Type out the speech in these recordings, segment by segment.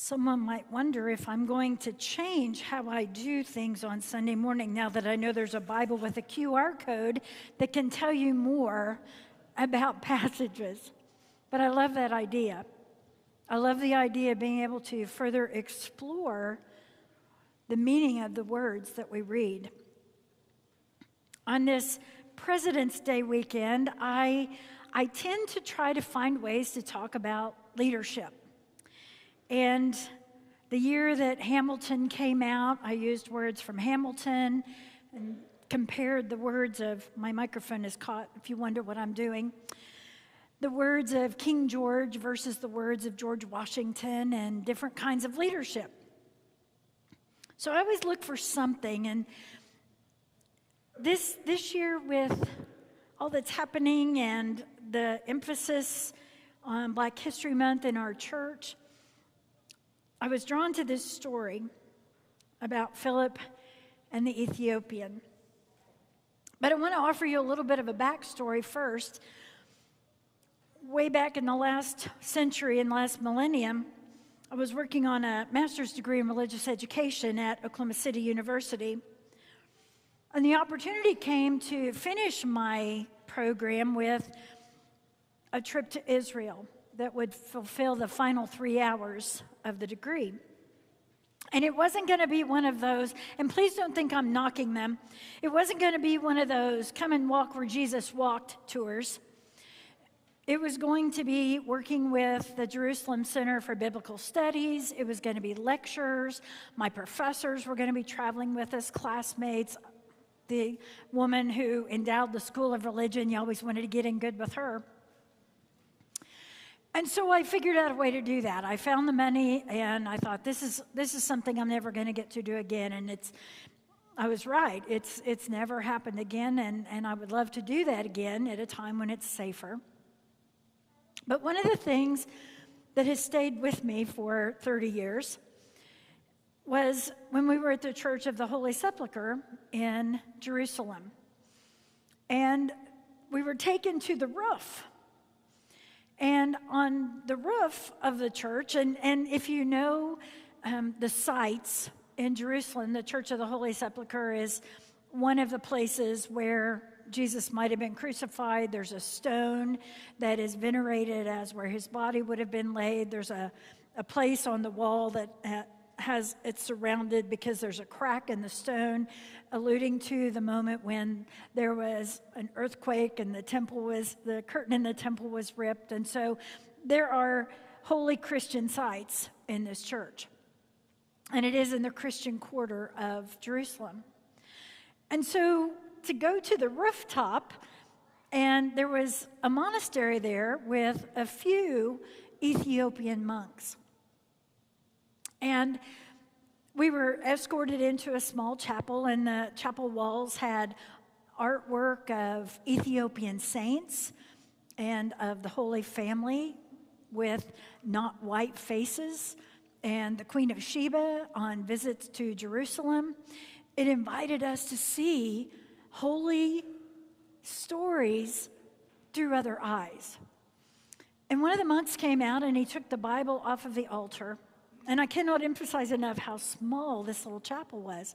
Someone might wonder if I'm going to change how I do things on Sunday morning now that I know there's a Bible with a QR code that can tell you more about passages. But I love that idea. I love the idea of being able to further explore the meaning of the words that we read. On this President's Day weekend, I tend to try to find ways to talk about leadership. And the year that Hamilton came out, I used words from Hamilton and compared the words of, my microphone is caught if you wonder what I'm doing, the words of King George versus the words of George Washington and different kinds of leadership. So I always look for something, and this year with all that's happening and the emphasis on Black History Month in our church, I was drawn to this story about Philip and the Ethiopian. But I want to offer you a little bit of a backstory first. Way back in the last century, in the last millennium, I was working on a master's degree in religious education at Oklahoma City University. And the opportunity came to finish my program with a trip to Israel that would fulfill the final 3 hours of the degree. And it wasn't going to be one of those, and please don't think I'm knocking them, it wasn't going to be one of those come and walk where Jesus walked tours. It was going to be working with the Jerusalem Center for Biblical Studies. It was going to be lectures. My professors were going to be traveling with us, classmates. The woman who endowed the School of Religion, you always wanted to get in good with her. And so I figured out a way to do that. I found the money, and I thought, this is something I'm never going to get to do again. And I was right. It's never happened again, and I would love to do that again at a time when it's safer. But one of the things that has stayed with me for 30 years was when we were at the Church of the Holy Sepulchre in Jerusalem. And we were taken to the roof. And on the roof of the church, and if you know the sites in Jerusalem, the Church of the Holy Sepulchre is one of the places where Jesus might have been crucified. There's a stone that is venerated as where his body would have been laid. There's a place on the wall that it's surrounded because there's a crack in the stone, alluding to the moment when there was an earthquake and the curtain in the temple was ripped. And so there are holy Christian sites in this church. And it is in the Christian quarter of Jerusalem. And so to go to the rooftop, and there was a monastery there with a few Ethiopian monks. And we were escorted into a small chapel, and the chapel walls had artwork of Ethiopian saints and of the Holy Family with not white faces, and the Queen of Sheba on visits to Jerusalem. It invited us to see holy stories through other eyes. And one of the monks came out and he took the Bible off of the altar. And I cannot emphasize enough how small this little chapel was.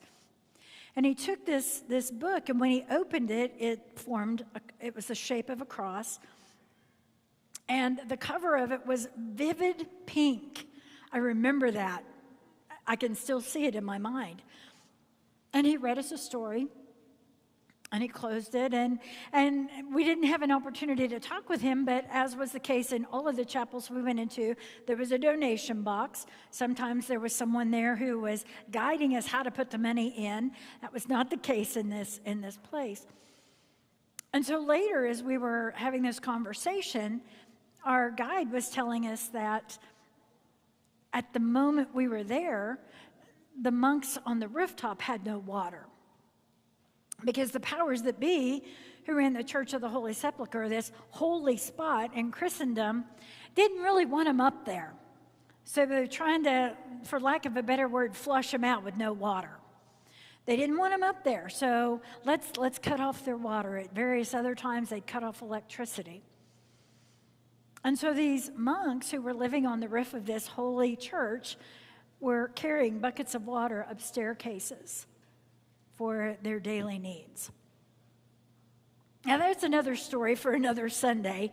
And he took this book, and when he opened it, it was the shape of a cross. And the cover of it was vivid pink. I remember that. I can still see it in my mind. And he read us a story. And he closed it, and we didn't have an opportunity to talk with him, but as was the case in all of the chapels we went into, there was a donation box. Sometimes there was someone there who was guiding us how to put the money in. That was not the case in this place. And so later, as we were having this conversation, our guide was telling us that at the moment we were there, the monks on the rooftop had no water. Because the powers that be, who ran the Church of the Holy Sepulchre, this holy spot in Christendom, didn't really want them up there. So they were trying to, for lack of a better word, flush them out with no water. They didn't want them up there, so let's cut off their water. At various other times, they cut off electricity. And so these monks who were living on the roof of this holy church were carrying buckets of water up staircases for their daily needs. Now, that's another story for another Sunday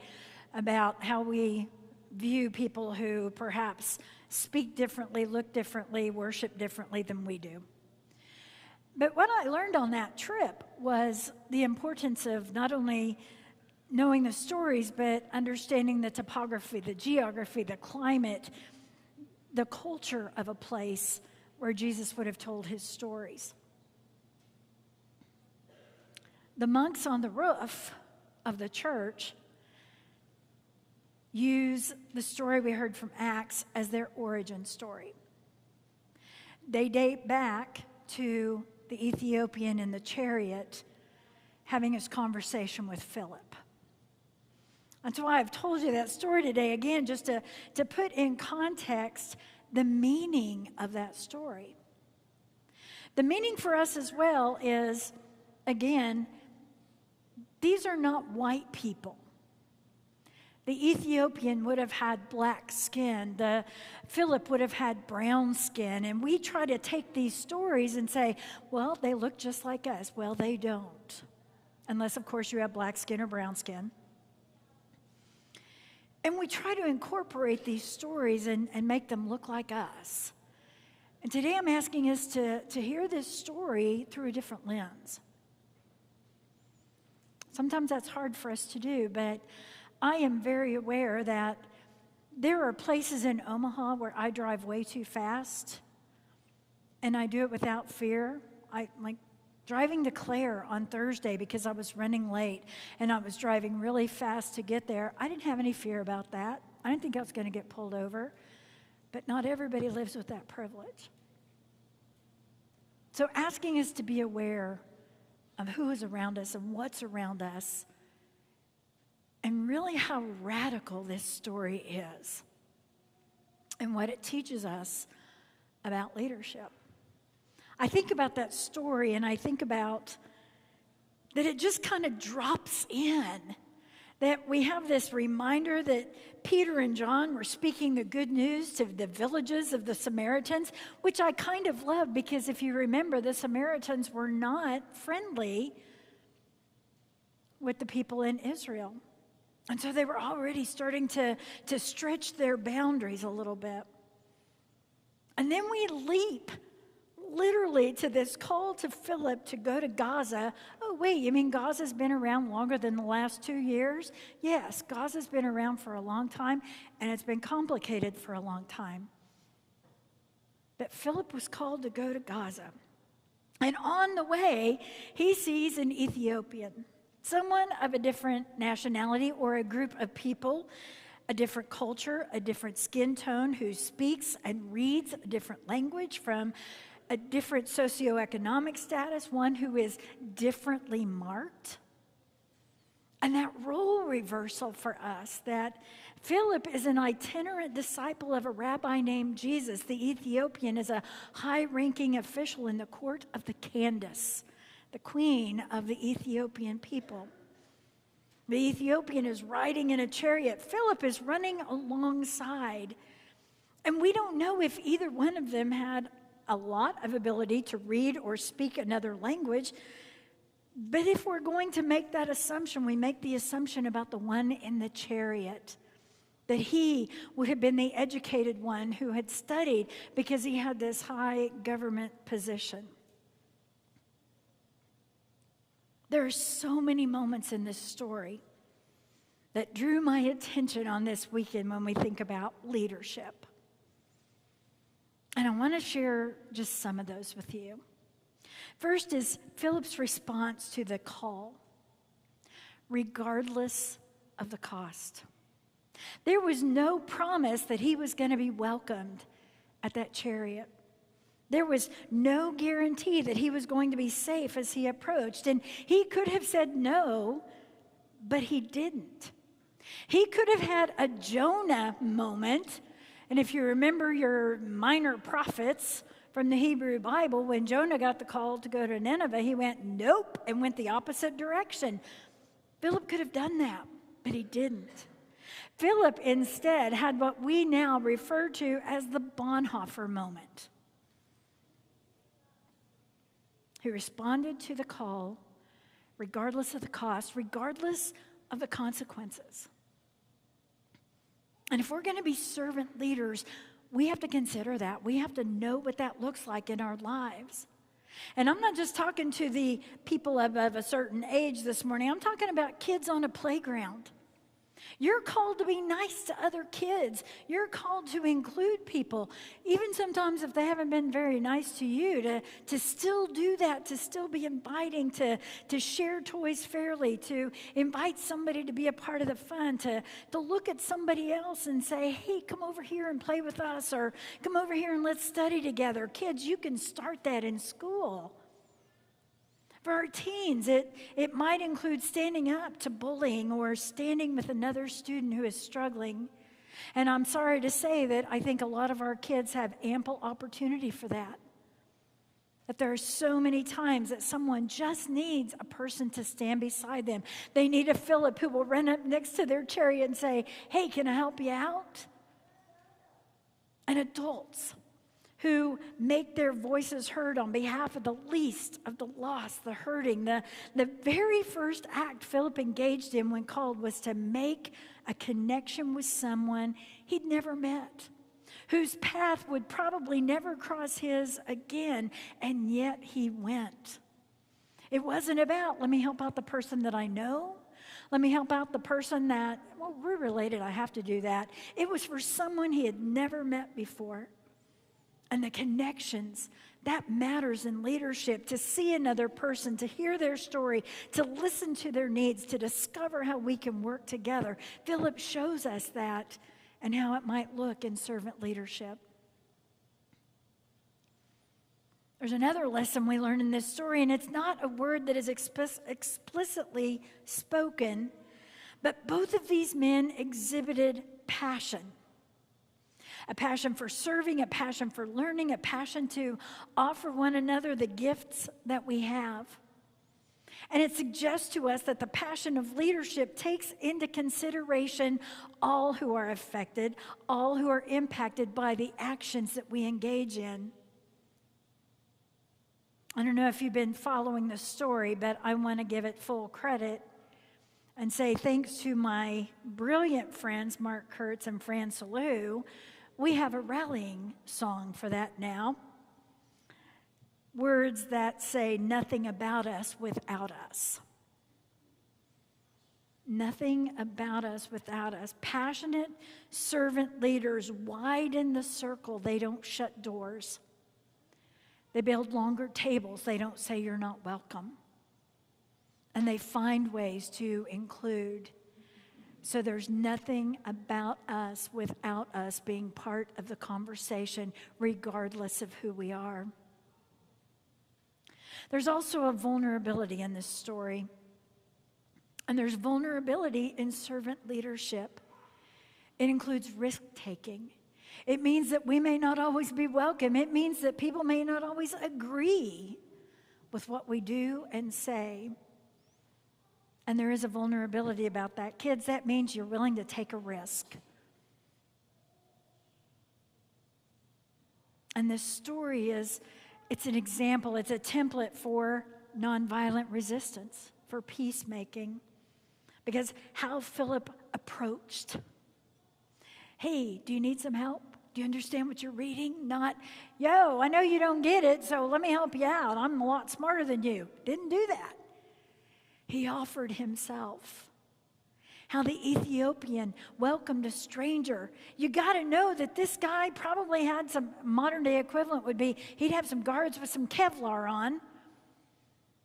about how we view people who perhaps speak differently, look differently, worship differently than we do. But what I learned on that trip was the importance of not only knowing the stories, but understanding the topography, the geography, the climate, the culture of a place where Jesus would have told his stories. The monks on the roof of the church use the story we heard from Acts as their origin story. They date back to the Ethiopian in the chariot having his conversation with Philip. That's why I've told you that story today, again, just to put in context the meaning of that story. The meaning for us as well is, again, these are not white people. The Ethiopian would have had black skin. Philip would have had brown skin. And we try to take these stories and say, well, they look just like us. Well, they don't. Unless, of course, you have black skin or brown skin. And we try to incorporate these stories and make them look like us. And today I'm asking us to hear this story through a different lens. Sometimes that's hard for us to do, but I am very aware that there are places in Omaha where I drive way too fast, and I do it without fear. Like driving to Claire on Thursday because I was running late and I was driving really fast to get there. I didn't have any fear about that. I didn't think I was going to get pulled over. But not everybody lives with that privilege. So asking us to be aware of who is around us and what's around us, and really how radical this story is and what it teaches us about leadership. I think about that story and I think about that it just kind of drops in, that we have this reminder that Peter and John were speaking the good news to the villages of the Samaritans, which I kind of love because if you remember, the Samaritans were not friendly with the people in Israel. And so they were already starting to stretch their boundaries a little bit. And then we leap literally to this call to Philip to go to Gaza. Oh, wait, you mean Gaza's been around longer than the last 2 years? Yes, Gaza's been around for a long time, and it's been complicated for a long time. But Philip was called to go to Gaza. And on the way, he sees an Ethiopian, someone of a different nationality or a group of people, a different culture, a different skin tone, who speaks and reads a different language from a different socioeconomic status, one who is differently marked. And that role reversal for us, that Philip is an itinerant disciple of a rabbi named Jesus. The Ethiopian is a high-ranking official in the court of the Candace, the queen of the Ethiopian people. The Ethiopian is riding in a chariot. Philip is running alongside. And we don't know if either one of them had a lot of ability to read or speak another language. But if we're going to make that assumption, we make the assumption about the one in the chariot, that he would have been the educated one who had studied because he had this high government position. There are so many moments in this story that drew my attention on this weekend when we think about leadership. And I want to share just some of those with you. First is Philip's response to the call, regardless of the cost. There was no promise that he was going to be welcomed at that chariot. There was no guarantee that he was going to be safe as he approached. And he could have said no, but he didn't. He could have had a Jonah moment. And if you remember your minor prophets from the Hebrew Bible, when Jonah got the call to go to Nineveh, he went nope and went the opposite direction. Philip could have done that, but he didn't. Philip instead had what we now refer to as the Bonhoeffer moment. He responded to the call regardless of the cost, regardless of the consequences. And if we're going to be servant leaders, we have to consider that. We have to know what that looks like in our lives. And I'm not just talking to the people of a certain age this morning. I'm talking about kids on a playground. You're called to be nice to other kids. You're called to include people, even sometimes if they haven't been very nice to you, to still do that, to still be inviting, to share toys fairly, to invite somebody to be a part of the fun, to look at somebody else and say, hey, come over here and play with us, or come over here and let's study together. Kids, you can start that in school. For our teens, it might include standing up to bullying or standing with another student who is struggling. And I'm sorry to say that I think a lot of our kids have ample opportunity for that. That there are so many times that someone just needs a person to stand beside them. They need a Philip who will run up next to their chariot and say, hey, can I help you out? And adults who make their voices heard on behalf of the least, of the lost, the hurting. The very first act Philip engaged in when called was to make a connection with someone he'd never met, whose path would probably never cross his again, and yet he went. It wasn't about, let me help out the person that I know. Let me help out the person that, well, we're related, I have to do that. It was for someone he had never met before. And the connections, that matters in leadership, to see another person, to hear their story, to listen to their needs, to discover how we can work together. Philip shows us that and how it might look in servant leadership. There's another lesson we learn in this story, and it's not a word that is explicitly spoken, but both of these men exhibited passion. A passion for serving, a passion for learning, a passion to offer one another the gifts that we have. And it suggests to us that the passion of leadership takes into consideration all who are affected, all who are impacted by the actions that we engage in. I don't know if you've been following the story, but I want to give it full credit and say thanks to my brilliant friends, Mark Kurtz and Fran Salou, we have a rallying song for that now. Words that say nothing about us without us. Nothing about us without us. Passionate servant leaders widen the circle. They don't shut doors. They build longer tables. They don't say you're not welcome. And they find ways to include. So there's nothing about us without us being part of the conversation, regardless of who we are. There's also a vulnerability in this story. And there's vulnerability in servant leadership. It includes risk-taking. It means that we may not always be welcome. It means that people may not always agree with what we do and say. And there is a vulnerability about that. Kids, that means you're willing to take a risk. And this story it's an example, it's a template for nonviolent resistance, for peacemaking. Because how Philip approached. Hey, do you need some help? Do you understand what you're reading? Not, yo, I know you don't get it, so let me help you out. I'm a lot smarter than you. Didn't do that. He offered himself. How the Ethiopian welcomed a stranger. You got to know that this guy probably had some modern day equivalent would be, he'd have some guards with some Kevlar on.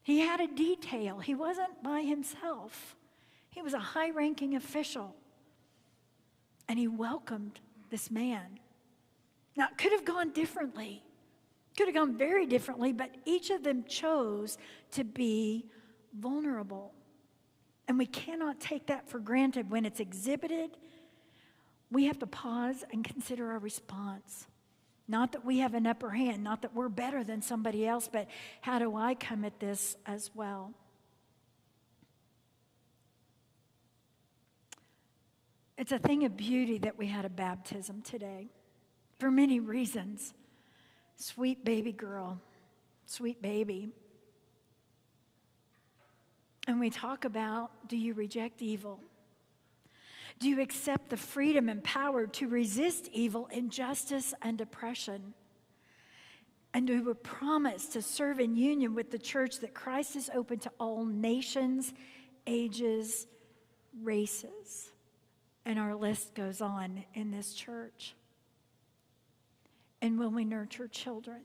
He had a detail. He wasn't by himself. He was a high-ranking official. And he welcomed this man. Now, it could have gone differently. Could have gone very differently, but each of them chose to be vulnerable. And we cannot take that for granted. When it's exhibited, we have to pause and consider our response. Not that we have an upper hand, not that we're better than somebody else, but how do I come at this as well? It's a thing of beauty that we had a baptism today for many reasons. Sweet baby girl, sweet baby. And we talk about, do you reject evil? Do you accept the freedom and power to resist evil, injustice, and oppression? And do we promise to serve in union with the church that Christ is open to all nations, ages, races? And our list goes on in this church. And when we nurture children.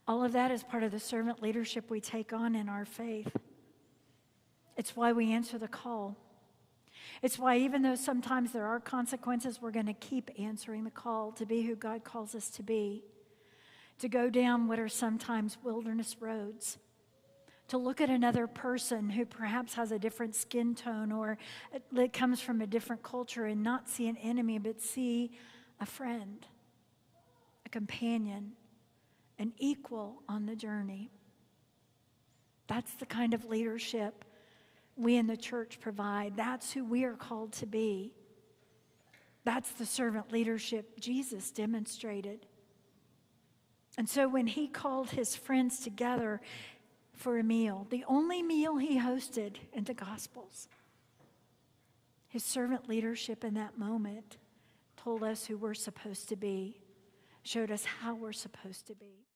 All of that is part of the servant leadership we take on in our faith. It's why we answer the call. It's why even though sometimes there are consequences, we're going to keep answering the call to be who God calls us to be. To go down what are sometimes wilderness roads. To look at another person who perhaps has a different skin tone or that comes from a different culture and not see an enemy, but see a friend, a companion, an equal on the journey. That's the kind of leadership we in the church provide. That's who we are called to be. That's the servant leadership Jesus demonstrated. And so when he called his friends together for a meal, the only meal he hosted in the Gospels, his servant leadership in that moment told us who we're supposed to be, showed us how we're supposed to be.